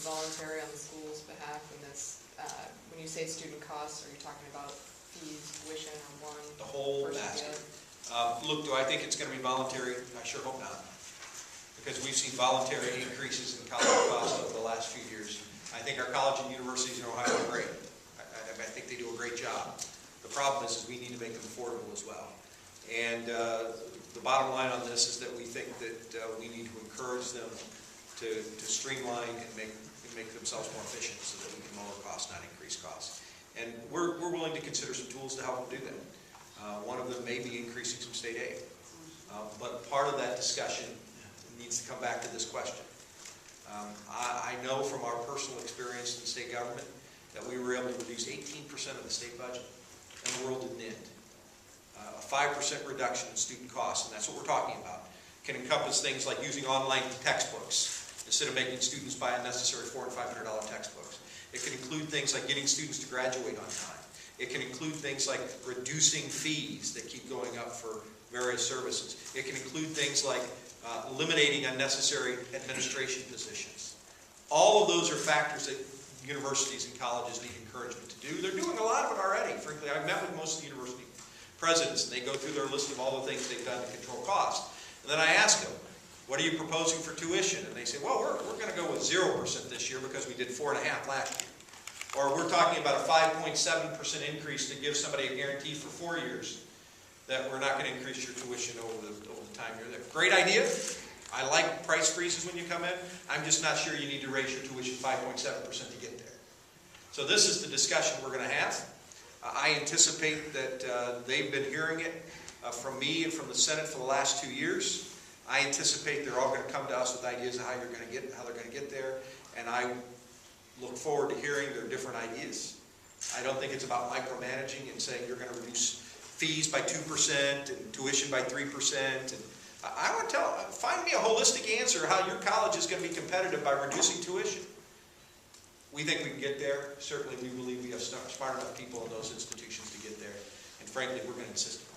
voluntary on the school's behalf in this? When you say student costs, are you talking about fees, tuition, or one? The whole versus basket. the other? Look, do I think it's going to be voluntary? I sure hope not. Because we've seen voluntary increases in college costs over the last few years. I think our college and universities in Ohio are great. I think they do a great job. The problem is we need to make them affordable as well. And the bottom line on this is that we think that we need to encourage them to streamline and make themselves more efficient so that we can lower costs, not increase costs. And we're willing to consider some tools to help them do that. One of them may be increasing some state aid. But part of that discussion needs to come back to this question. I know from our personal experience in the state government that we were able to reduce 18% of the state budget, and the world didn't end. A 5% reduction in student costs, and that's what we're talking about, can encompass things like using online textbooks instead of making students buy unnecessary $400 and $500 textbooks. It can include things like getting students to graduate on time. It can include things like reducing fees that keep going up for various services. It can include things like eliminating unnecessary administration positions. All of those are factors that universities and colleges need encouragement to do. They're doing a lot of it already. Frankly, I've met with most of the university presidents, and they go through their list of all the things they've done to control costs. And then I ask them, what are you proposing for tuition? And they say, well, we're going to go with 0% this year because we did 4.5% last year. Or we're talking about a 5.7% increase to give somebody a guarantee for 4 years that we're not going to increase your tuition over the time you're there. Great idea. I like price freezes when you come in. I'm just not sure you need to raise your tuition 5.7% to get there. So this is the discussion we're going to have. I anticipate that they've been hearing it from me and from the Senate for the last 2 years. I anticipate they're all going to come to us with ideas of how they're going to get there, and I look forward to hearing their different ideas. I don't think it's about micromanaging and saying you're going to reduce fees by 2% and tuition by 3%. And I want to find me a holistic answer how your college is going to be competitive by reducing tuition. We think we can get there. Certainly, we believe we have smart enough people in those institutions to get there. And frankly, we're going to insist upon it.